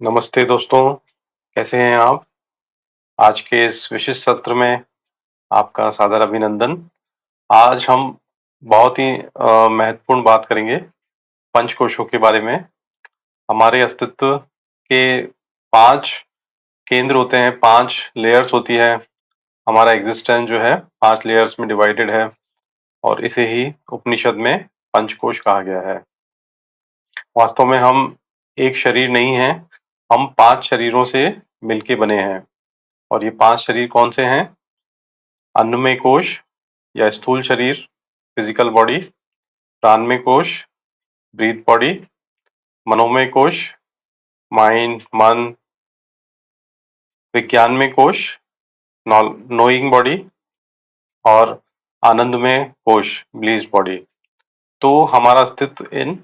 नमस्ते दोस्तों, कैसे हैं आप? आज के इस विशिष्ट सत्र में आपका सादर अभिनंदन। आज हम बहुत ही महत्वपूर्ण बात करेंगे पंचकोशों के बारे में। हमारे अस्तित्व के 5 केंद्र होते हैं, 5 लेयर्स होती है। हमारा एग्जिस्टेंस जो है 5 लेयर्स में डिवाइडेड है और इसे ही उपनिषद में पंचकोश कहा गया है। वास्तव में हम एक शरीर नहीं हैं, हम 5 शरीरों से मिलके बने हैं। और ये 5 शरीर कौन से हैं? अन्नमय कोश या स्थूल शरीर, फिजिकल बॉडी, प्राणमय कोश, ब्रीथ बॉडी, मनोमय कोश, माइंड, मन, विज्ञानमय कोश, नोइंग बॉडी और आनंदमय कोश, ब्लीस बॉडी। तो हमारा अस्तित्व इन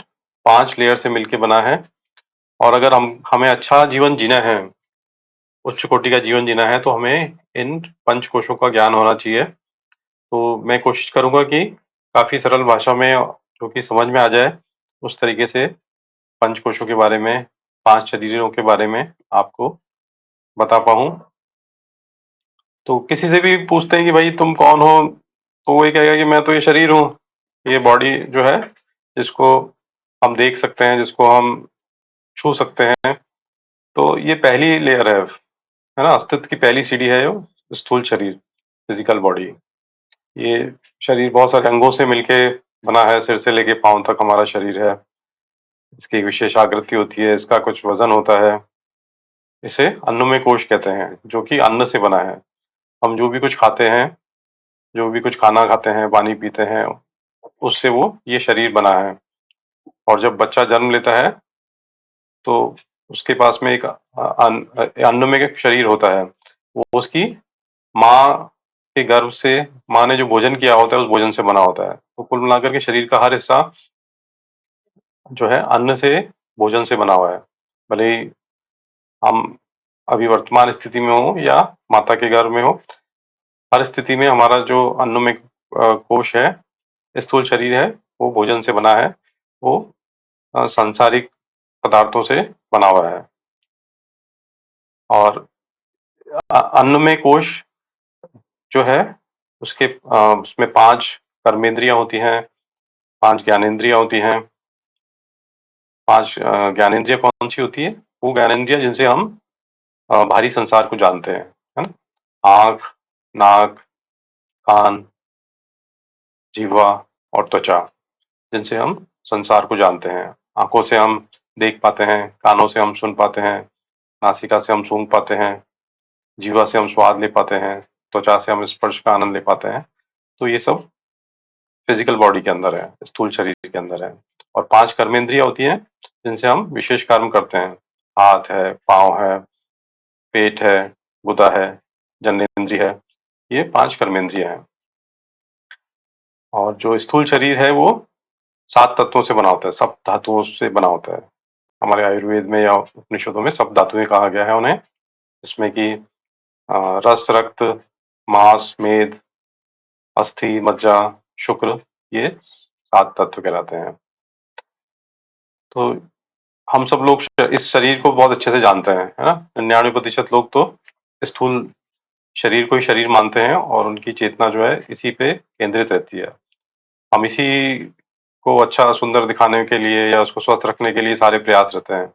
5 लेयर से मिलके बना है। और अगर हमें अच्छा जीवन जीना है, उच्च कोटि का जीवन जीना है, तो हमें इन पंचकोशों का ज्ञान होना चाहिए। तो मैं कोशिश करूंगा कि काफी सरल भाषा में, जो कि समझ में आ जाए, उस तरीके से पंचकोशों के बारे में, 5 शरीरों के बारे में आपको बता पाऊँ। तो किसी से भी पूछते हैं कि भाई तुम कौन हो? तो वो ये कहेगा कि मैं तो ये शरीर हूँ, ये बॉडी जो है, जिसको हम देख सकते हैं, जिसको हम छू सकते हैं। तो ये पहली लेयर है ना? अस्तित्व की पहली सीढ़ी है यो स्थूल शरीर, फिजिकल बॉडी। ये शरीर बहुत सारे अंगों से मिलके बना है, सिर से लेके पाँव तक हमारा शरीर है। इसकी एक विशेष आकृति होती है, इसका कुछ वजन होता है। इसे अन्नमय कोश कहते हैं, जो कि अन्न से बना है। हम जो भी कुछ खाते हैं, जो भी कुछ खाना खाते हैं, पानी पीते हैं, उससे वो ये शरीर बना है। और जब बच्चा जन्म लेता है, तो उसके पास में एक अन्नमय शरीर होता है। वो उसकी माँ के गर्भ से, माँ ने जो भोजन किया होता है, उस भोजन से बना होता है। तो कुल मिलाकर के शरीर का हर हिस्सा जो है अन्न से, भोजन से बना हुआ है। भले ही हम अभी वर्तमान स्थिति में हो या माता के गर्भ में हो, हर स्थिति में हमारा जो अन्नमय कोश है, स्थूल शरीर है, वो भोजन से बना है। वो सांसारिक पदार्थों से बना हुआ है। और अन्नमय कोश जो है, उसमें 5 कर्मेंद्रियां होती हैं, 5 ज्ञानेंद्रियां होती हैं। 5 ज्ञानेंद्रियां कौन सी होती है? वो ज्ञानेंद्रियां जिनसे हम बाहरी संसार को जानते हैं, है ना? आँख, नाक, कान, जिह्वा और त्वचा, जिनसे हम संसार को जानते हैं। आंखों से हम देख पाते हैं, कानों से हम सुन पाते हैं, नासिका से हम सूंघ पाते हैं, जीवा से हम स्वाद ले पाते हैं, त्वचा से हम स्पर्श का आनंद ले पाते हैं। तो ये सब फिजिकल बॉडी के अंदर है, स्थूल शरीर के अंदर है। और 5 कर्मेंद्रियां होती हैं, जिनसे हम विशेष कर्म करते हैं। हाथ है, पाँव है, पेट है, गुदा है, जननेंद्रिय है। ये 5 कर्मेंद्रियां हैं। और जो स्थूल शरीर है, वो 7 तत्वों से बना होता है, सब धातुओं से बना होता है। हमारे आयुर्वेद में या उपनिषदों में सब धातुएं कहा गया है उन्हें, जिसमें कि रस, रक्त, मांस, मेद, अस्थि, मज्जा, शुक्र, ये 7 तत्व कहलाते हैं। तो हम सब लोग इस शरीर को बहुत अच्छे से जानते हैं, है ना? 99% लोग तो स्थूल शरीर को ही शरीर मानते हैं और उनकी चेतना जो है इसी पे केंद्रित रहती है। हम इसी को अच्छा सुंदर दिखाने के लिए या उसको स्वस्थ रखने के लिए सारे प्रयास रहते हैं।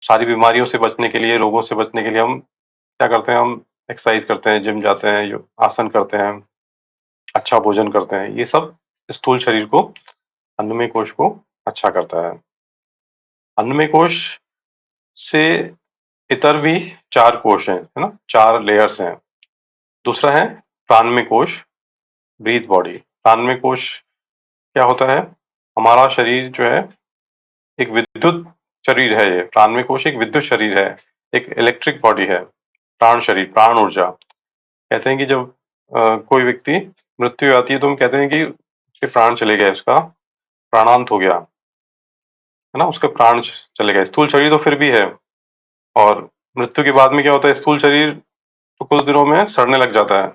सारी बीमारियों से बचने के लिए, रोगों से बचने के लिए हम क्या करते हैं? हम एक्सरसाइज करते हैं, जिम जाते हैं, आसन करते हैं, अच्छा भोजन करते हैं। ये सब स्थूल शरीर को, अन्नमय कोश को अच्छा करता है। अन्नमय कोश से इतर भी 4 कोश हैं, है ना? 4 लेयर्स हैं। दूसरा है प्राणमय कोश, ब्रीथ बॉडी। प्राणमय कोश क्या होता है? हमारा शरीर जो है एक विद्युत शरीर है। ये प्राणमय कोश एक विद्युत शरीर है, एक इलेक्ट्रिक बॉडी है। प्राण शरीर, प्राण ऊर्जा। कहते हैं कि जब कोई व्यक्ति मृत्यु आती है, तो हम कहते हैं कि उसके प्राण चले गए, उसका प्राणांत हो गया, है ना? उसके प्राण चले गए। स्थूल शरीर तो फिर भी है। और मृत्यु के बाद में क्या होता है? स्थूल शरीर तो कुछ दिनों में सड़ने लग जाता है।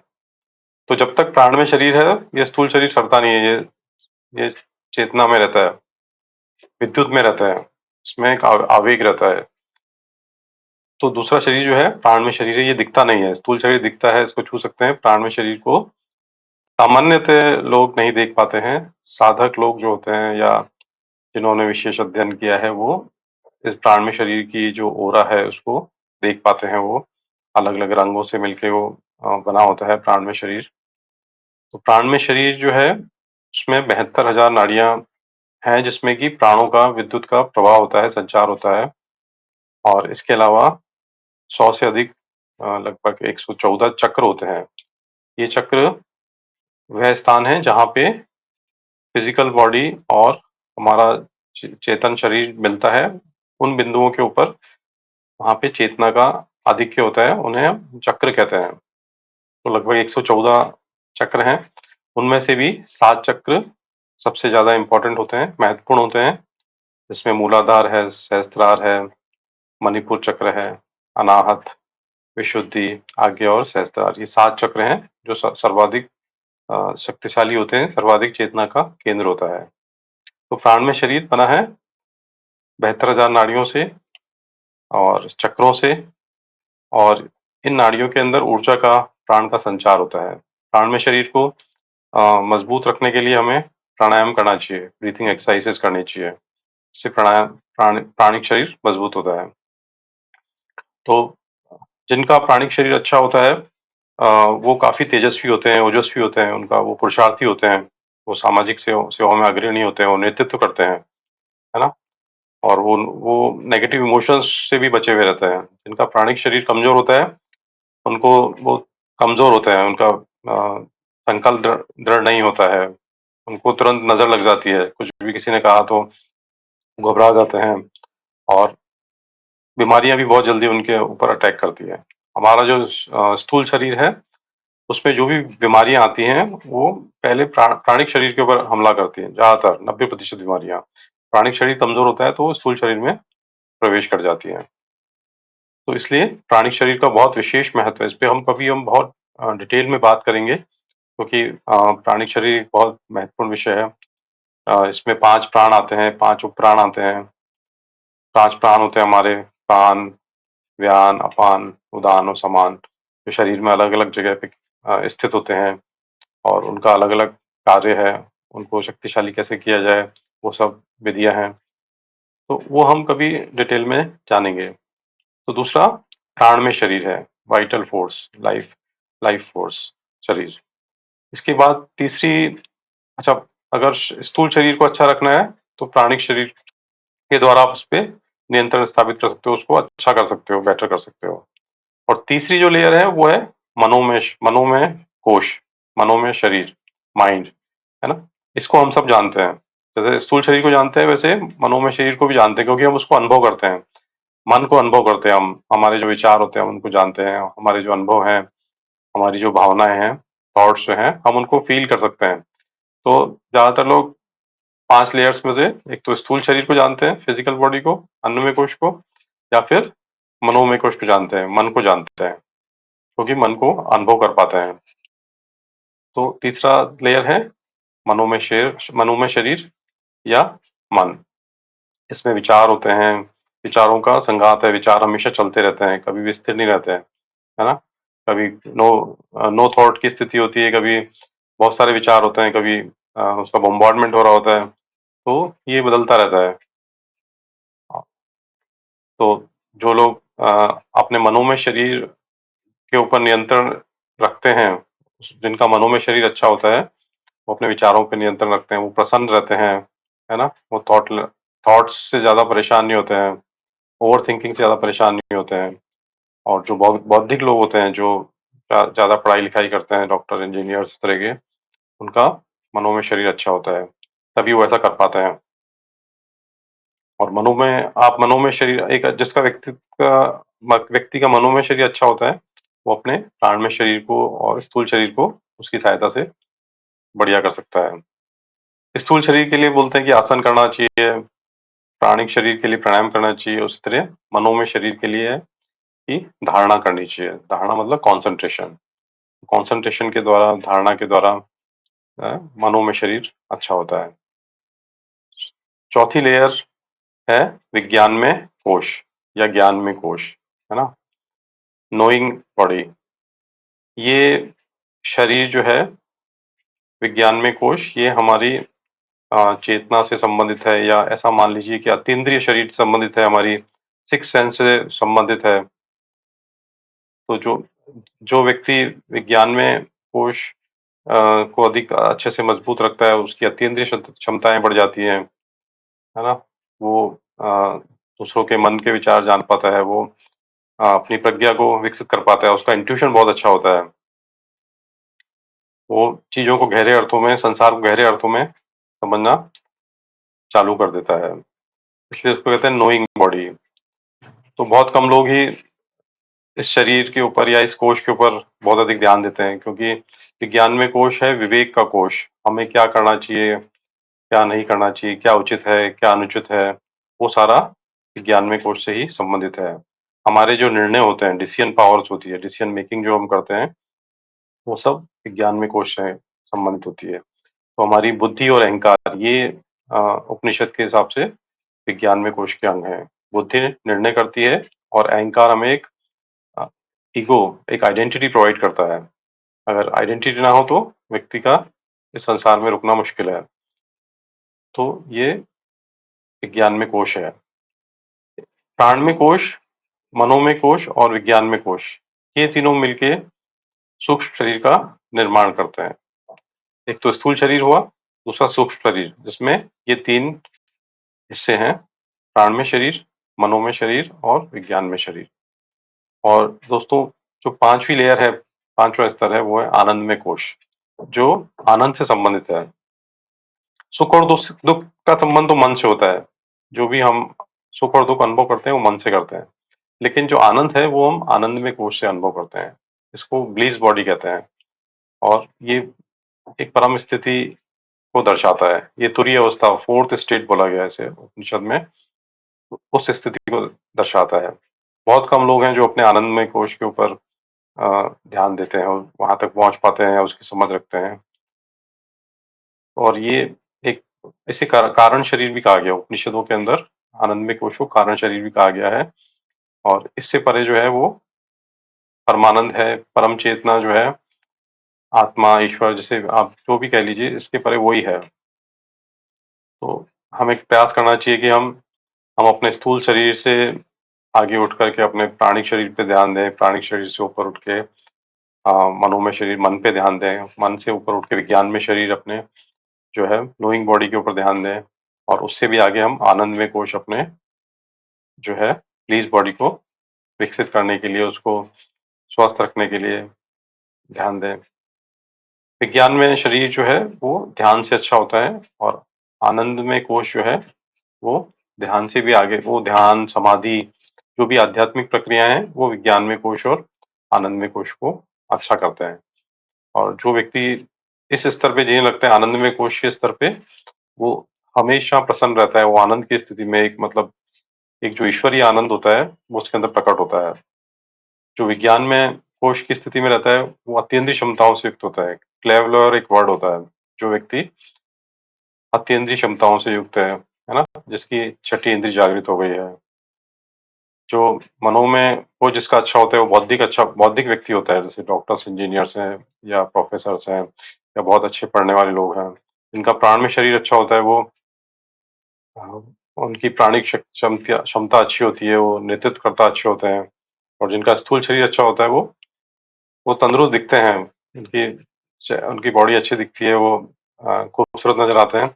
तो जब तक प्राण में शरीर है, ये स्थूल शरीर सड़ता नहीं है। ये चेतना में रहता है, विद्युत में रहता है। इसमें एक आवेग रहता है। तो दूसरा शरीर जो है प्राणमय शरीर है, ये दिखता नहीं है। स्थूल शरीर दिखता है, इसको छू सकते हैं। प्राणमय शरीर को सामान्यतः लोग नहीं देख पाते हैं। साधक लोग जो होते हैं या जिन्होंने विशेष अध्ययन किया है, वो इस प्राणमय शरीर की जो ऑरा है उसको देख पाते हैं। वो अलग-अलग रंगों से मिलके वो बना होता है प्राणमय शरीर। तो प्राणमय शरीर जो है, उसमें 72,000 नाड़ियाँ हैं, जिसमें कि प्राणों का, विद्युत का प्रवाह होता है, संचार होता है। और इसके अलावा 100 से अधिक लगभग 114 चक्र होते हैं। ये चक्र वह स्थान है जहाँ पे फिजिकल बॉडी और हमारा चेतन शरीर मिलता है। उन बिंदुओं के ऊपर वहाँ पे चेतना का आधिक्य होता है, उन्हें हम चक्र कहते हैं। तो लगभग 114 चक्र हैं। उनमें से भी 7 चक्र सबसे ज़्यादा इम्पोर्टेंट होते हैं, महत्वपूर्ण होते हैं। इसमें मूलाधार है, सहस्त्रार है, मणिपुर चक्र है, अनाहत, विशुद्धि, आज्ञा और सहस्त्रार। ये 7 चक्र हैं जो सर्वाधिक शक्तिशाली होते हैं, सर्वाधिक चेतना का केंद्र होता है। तो प्राणमय शरीर बना है 72,000 नाड़ियों से और चक्रों से, और इन नाड़ियों के अंदर ऊर्जा का, प्राण का संचार होता है। प्राणमय शरीर को मजबूत रखने के लिए हमें प्राणायाम करना चाहिए, ब्रीथिंग एक्सरसाइजेस करनी चाहिए। इससे प्राणिक शरीर मजबूत होता है। तो जिनका प्राणिक शरीर अच्छा होता है, वो काफ़ी तेजस्वी होते हैं, ओजस्वी होते हैं, उनका वो पुरुषार्थी होते हैं, वो सामाजिक सेवाओं में अग्रणी होते हैं, वो नेतृत्व करते हैं, है ना? और वो नेगेटिव इमोशंस से भी बचे हुए रहते हैं। जिनका प्राणिक शरीर कमज़ोर होता है, उनको वो कमज़ोर होते हैं, उनका संकल्प दृढ़ नहीं होता है, उनको तुरंत नज़र लग जाती है, कुछ भी किसी ने कहा तो घबरा जाते हैं, और बीमारियाँ भी बहुत जल्दी उनके ऊपर अटैक करती हैं। हमारा जो स्थूल शरीर है, उसमें जो भी बीमारियाँ आती हैं, वो पहले प्राणिक शरीर के ऊपर हमला करती हैं, ज़्यादातर 90% बीमारियाँ। प्राणिक शरीर कमज़ोर होता है, तो वो स्थूल शरीर में प्रवेश कर जाती हैं। तो इसलिए प्राणिक शरीर का बहुत विशेष महत्व है। इस पे हम बहुत डिटेल में बात करेंगे, क्योंकि प्राणिक शरीर एक बहुत महत्वपूर्ण विषय है। इसमें 5 प्राण आते हैं, 5 उपप्राण आते हैं। 5 प्राण होते हैं हमारे, प्राण, व्यान, अपान, उदान और समान, जो शरीर में अलग-अलग जगह पे स्थित होते हैं, और उनका अलग-अलग कार्य है। उनको शक्तिशाली कैसे किया जाए, वो सब विधियाँ हैं। तो वो हम कभी डिटेल में जानेंगे। तो दूसरा प्राणमय शरीर है, vital force, life life force शरीर। इसके बाद तीसरी, अच्छा, अगर स्थूल शरीर को अच्छा रखना है, तो प्राणिक शरीर के द्वारा आप उसपे नियंत्रण स्थापित कर सकते हो, उसको अच्छा कर सकते हो, बेटर कर सकते हो। और तीसरी जो लेयर है, वो है मनोमय कोश, मनोमय शरीर, माइंड, है ना? इसको हम सब जानते हैं। जैसे स्थूल शरीर को जानते हैं, वैसे मनोमय शरीर को भी जानते हैं, क्योंकि हम उसको अनुभव करते हैं। मन को अनुभव करते हैं हम, हमारे जो विचार होते हैं हम उनको जानते हैं, हमारे जो अनुभव हैं, हमारी जो भावनाएँ हैं, थॉट्स जो हैं, हम उनको फ़ील कर सकते हैं। तो ज़्यादातर लोग 5 लेयर्स में से एक तो स्थूल शरीर को जानते हैं, फिज़िकल बॉडी को, अन्नमय कोश को, या फिर मनोमय कोश को जानते हैं, मन को जानते हैं, क्योंकि मन को अनुभव कर पाते हैं। तो तीसरा लेयर है मनोमय शरीर या मन। इसमें विचार होते हैं, विचारों का संघात है, विचार हमेशा चलते रहते हैं, कभी भी स्थिर नहीं रहते हैं, है ना? कभी नो थॉट की स्थिति होती है, कभी बहुत सारे विचार होते हैं, कभी उसका बॉम्बार्डमेंट हो रहा होता है, तो ये बदलता रहता है। तो जो लोग अपने मनोमय शरीर के ऊपर नियंत्रण रखते हैं, जिनका मनोमय शरीर अच्छा होता है, वो अपने विचारों पे नियंत्रण रखते हैं, वो प्रसन्न रहते हैं, है ना? वो थॉट्स से ज़्यादा परेशान नहीं होते हैं, ओवरथिंकिंग से ज़्यादा परेशान नहीं होते हैं। और जो बौद्धिक लोग होते हैं, जो ज़्यादा पढ़ाई-लिखाई करते हैं, डॉक्टर, इंजीनियर्स इस तरह के, उनका मनोमय शरीर अच्छा होता है, तभी वो ऐसा कर पाते हैं। और मनोमय शरीर, एक जिसका व्यक्ति का मनोमय शरीर अच्छा होता है, वो अपने प्राणमय शरीर को और स्थूल शरीर को उसकी सहायता से बढ़िया कर सकता है। स्थूल शरीर के लिए बोलते हैं कि आसन करना चाहिए, प्राणिक शरीर के लिए प्राणायाम करना चाहिए, उसी तरह मनोमय शरीर के लिए है कि धारणा करनी चाहिए। धारणा मतलब कॉन्सन्ट्रेशन। कॉन्सन्ट्रेशन के द्वारा, धारणा के द्वारा मनोमय शरीर अच्छा होता है। चौथी लेयर है विज्ञान में कोश या ज्ञान में कोश, है ना? नोइंग बॉडी, ये शरीर जो है विज्ञान में कोश, ये हमारी चेतना से संबंधित है, या ऐसा मान लीजिए कि अतीन्द्रिय शरीर से संबंधित है, हमारी सिक्स सेंस से संबंधित है। तो जो जो व्यक्ति विज्ञान में कोश को अधिक अच्छे से मजबूत रखता है, उसकी अतीन्द्रिय क्षमताएं बढ़ जाती हैं, है ना? वो दूसरों के मन के विचार जान पाता है, वो अपनी प्रज्ञा को विकसित कर पाता है, उसका इंट्यूशन बहुत अच्छा होता है। वो चीज़ों को गहरे अर्थों में, संसार को गहरे अर्थों में समझना चालू कर देता है। इसलिए उसको कहते हैं नोइंग बॉडी। तो बहुत कम लोग ही इस शरीर के ऊपर या इस कोश के ऊपर बहुत अधिक ध्यान देते हैं, क्योंकि विज्ञान में कोश है विवेक का कोश। हमें क्या करना चाहिए, क्या नहीं करना चाहिए, क्या उचित है, क्या अनुचित है, वो सारा विज्ञान में कोश से ही संबंधित है। हमारे जो निर्णय होते हैं, डिसीजन पावर्स होती है, डिसीजन मेकिंग जो हम करते हैं, वो सब विज्ञान में कोश से संबंधित होती है। तो हमारी बुद्धि और अहंकार, ये उपनिषद के हिसाब से विज्ञान में कोश के अंग हैं। बुद्धि निर्णय करती है और अहंकार हमें एक ईगो, एक आइडेंटिटी प्रोवाइड करता है। अगर आइडेंटिटी ना हो तो व्यक्ति का इस संसार में रुकना मुश्किल है। तो ये विज्ञान में कोश है। प्राण में कोश, मनो में कोश और विज्ञान में कोश, ये तीनों मिलके सूक्ष्म शरीर का निर्माण करते हैं। एक तो स्थूल शरीर हुआ, दूसरा सूक्ष्म शरीर, जिसमें ये तीन हिस्से हैं: प्राण में शरीर, मनो में शरीर और विज्ञान में शरीर। और दोस्तों, जो पांचवी लेयर है, पांचवा स्तर है, वो है आनंद में कोश, जो आनंद से संबंधित है। सुख और दुख का संबंध तो मन से होता है। जो भी हम सुख और दुख अनुभव करते हैं, वो मन से करते हैं। लेकिन जो आनंद है, वो हम आनंद में कोश से अनुभव करते हैं। इसको ब्लिस बॉडी कहते हैं। और ये एक परम स्थिति को दर्शाता है। ये तुरीय अवस्था, फोर्थ स्टेट बोला गया है इसे उपनिषद में, उस स्थिति को दर्शाता है। बहुत कम लोग हैं जो अपने आनंदमय कोश के ऊपर ध्यान देते हैं और वहां तक पहुंच पाते हैं, उसकी समझ रखते हैं। और ये एक इसे कारण शरीर भी कहा गया उपनिषदों के अंदर। आनंदमय कोश को कारण शरीर भी कहा गया है। और इससे परे जो है वो परमानंद है, परम चेतना जो है, आत्मा, ईश्वर, जिसे आप जो भी कह लीजिए, इसके परे वही है। तो हमें प्रयास करना चाहिए कि हम अपने स्थूल शरीर से आगे उठ करके अपने प्राणिक शरीर पे ध्यान दें, प्राणिक शरीर से ऊपर उठ के मनोमय शरीर, मन पे ध्यान दें, मन से ऊपर उठ के विज्ञान में शरीर अपने जो है नोइंग बॉडी के ऊपर ध्यान दें, और उससे भी आगे हम आनंद में कोश अपने जो है प्लीज बॉडी को विकसित करने के लिए, उसको स्वस्थ रखने के लिए ध्यान दें। विज्ञान में शरीर जो है वो ध्यान से अच्छा होता है, और आनंद में कोश जो है वो ध्यान से भी आगे, वो ध्यान, समाधि, जो भी आध्यात्मिक प्रक्रियाएं हैं, वो विज्ञान में कोश और आनंद में कोश को अच्छा करते हैं। और जो व्यक्ति इस स्तर पे जीने लगता है, आनंद में कोश के स्तर पे, वो हमेशा प्रसन्न रहता है। वो आनंद की स्थिति में, एक मतलब एक जो ईश्वरीय आनंद होता है, वो उसके अंदर प्रकट होता है। जो विज्ञान में कोश की स्थिति में रहता है, वो अत्यंत क्षमताओं से युक्त होता है। क्लेवलर एक वर्ड होता है। जो व्यक्ति अत्यंत क्षमताओं से युक्त है ना, जिसकी छठी इंद्रिय जागृत हो गई है। जो मनो में वो जिसका अच्छा होता है, वो बौद्धिक व्यक्ति होता है। जैसे डॉक्टर्स, इंजीनियर्स हैं, या प्रोफेसर्स हैं, या बहुत अच्छे पढ़ने वाले लोग हैं। जिनका प्राण में शरीर अच्छा होता है, वो अ, उनकी प्राणिक क्षमता अच्छी होती है, वो नेतृत्व करता अच्छे होते हैं। और जिनका स्थूल शरीर अच्छा होता है, वो तंदुरुस्त दिखते हैं। उनकी उनकी बॉडी अच्छी दिखती है, वो खूबसूरत नजर आते हैं।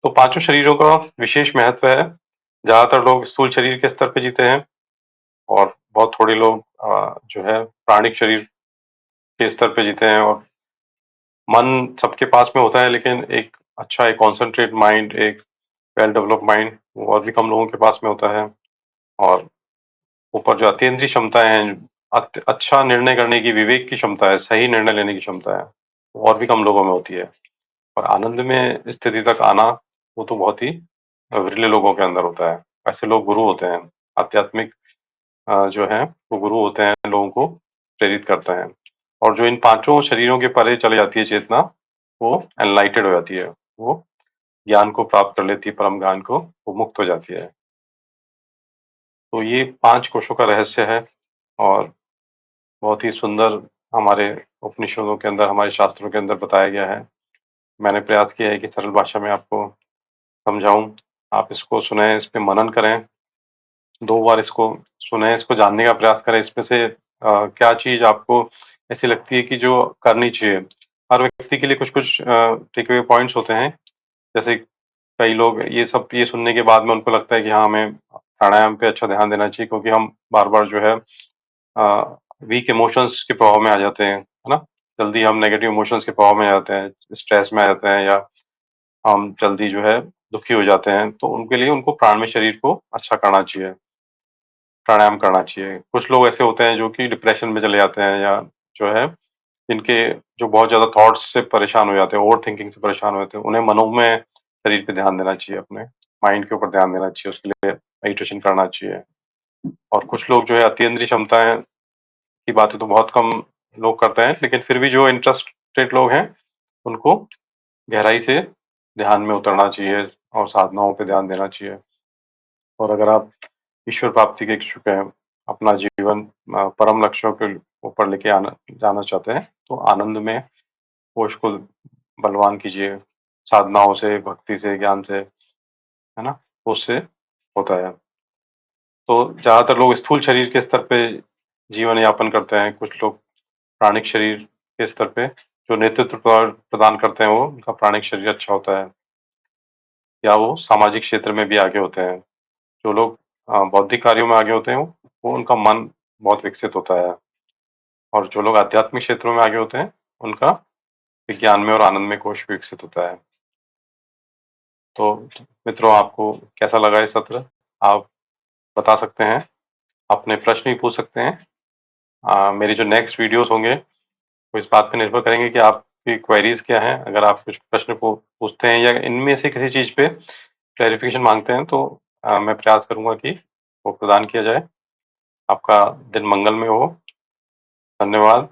तो पांचों शरीरों का विशेष महत्व है। ज्यादातर लोग स्थूल शरीर के स्तर पे जीते हैं, और बहुत थोड़े लोग जो है प्राणिक शरीर के स्तर पे जीते हैं। और मन सबके पास में होता है, लेकिन एक अच्छा, एक कॉन्सेंट्रेट माइंड, एक वेल डेवलप माइंड, वो और भी कम लोगों के पास में होता है। और ऊपर जो अतीन्द्रिय क्षमताएं हैं, अच्छा निर्णय करने की, विवेक की क्षमता है, सही निर्णय लेने की क्षमता है, वो और भी कम लोगों में होती है। और आनंद में स्थिति तक आना, वो तो बहुत ही विरले लोगों के अंदर होता है। ऐसे लोग गुरु होते हैं। आध्यात्मिक जो है वो गुरु होते हैं, लोगों को प्रेरित करते हैं। और जो इन पांचों शरीरों के परे चली जाती है चेतना, वो एनलाइटेड हो जाती है, वो ज्ञान को प्राप्त कर लेती है, परम ज्ञान को, वो मुक्त हो जाती है। तो ये 5 कोशों का रहस्य है और बहुत ही सुंदर हमारे उपनिषदों के अंदर, हमारे शास्त्रों के अंदर बताया गया है। मैंने प्रयास किया है कि सरल भाषा में आपको समझाऊँ। आप इसको सुनें, इस पे मनन करें, 2 बार इसको सुनें, इसको जानने का प्रयास करें, इसमें से क्या चीज़ आपको ऐसी लगती है कि जो करनी चाहिए। हर व्यक्ति के लिए कुछ-कुछ टेक अवे पॉइंट्स होते हैं। जैसे कई लोग ये सुनने के बाद में उनको लगता है कि हाँ, हमें प्राणायाम पे अच्छा ध्यान देना चाहिए क्योंकि हम बार-बार जो है वीक इमोशंस के प्रभाव में आ जाते हैं, है ना? जल्दी हम नेगेटिव इमोशंस के प्रभाव में आ जाते हैं, स्ट्रेस में आ जाते हैं या हम जल्दी जो है दुखी हो जाते हैं, तो उनके लिए उनको प्राणमय शरीर को अच्छा करना चाहिए, प्राणायाम करना चाहिए। कुछ लोग ऐसे होते हैं जो कि डिप्रेशन में चले जाते हैं या जो है जिनके जो बहुत ज़्यादा थॉट्स से परेशान हो जाते हैं, ओवरथिंकिंग से परेशान हो जाते हैं, उन्हें मनोमय शरीर पे ध्यान देना चाहिए, अपने माइंड के ऊपर ध्यान देना चाहिए, उसके लिए मेडिटेशन करना चाहिए। और कुछ लोग जो है अतीन्द्रिय क्षमताएँ की बातें तो बहुत कम लोग करते हैं, लेकिन फिर भी जो इंटरेस्टेड लोग हैं, उनको गहराई से ध्यान में उतरना चाहिए और साधनाओं पे ध्यान देना चाहिए। और अगर आप ईश्वर प्राप्ति के इच्छुक हैं, अपना जीवन परम लक्ष्यों के ऊपर लेके आना जाना चाहते हैं, तो आनंद में कोश को बलवान कीजिए, साधनाओं से, भक्ति से, ज्ञान से, है ना? उससे होता है। तो ज़्यादातर लोग स्थूल शरीर के स्तर पे जीवन यापन करते हैं, कुछ लोग प्राणिक शरीर के स्तर पे जो नेतृत्व प्रदान करते हैं वो, उनका प्राणिक शरीर अच्छा होता है या वो सामाजिक क्षेत्र में भी आगे होते हैं। जो लोग बौद्धिक कार्यों में आगे होते हैं, वो उनका मन बहुत विकसित होता है और जो लोग आध्यात्मिक क्षेत्रों में आगे होते हैं, उनका विज्ञान में और आनंद में कोश विकसित होता है। तो मित्रों, आपको कैसा लगा ये सत्र? आप बता सकते हैं, अपने प्रश्न भी पूछ सकते हैं। मेरे जो नेक्स्ट वीडियोज़ होंगे, वो इस बात पे निर्भर करेंगे कि आपकी क्वेरीज़ क्या हैं। अगर आप कुछ प्रश्न पूछते हैं या इनमें से किसी चीज़ पे क्लैरिफ़िकेशन माँगते हैं, तो मैं प्रयास करूँगा कि वो प्रदान किया जाए। आपका दिन मंगलमय हो। धन्यवाद।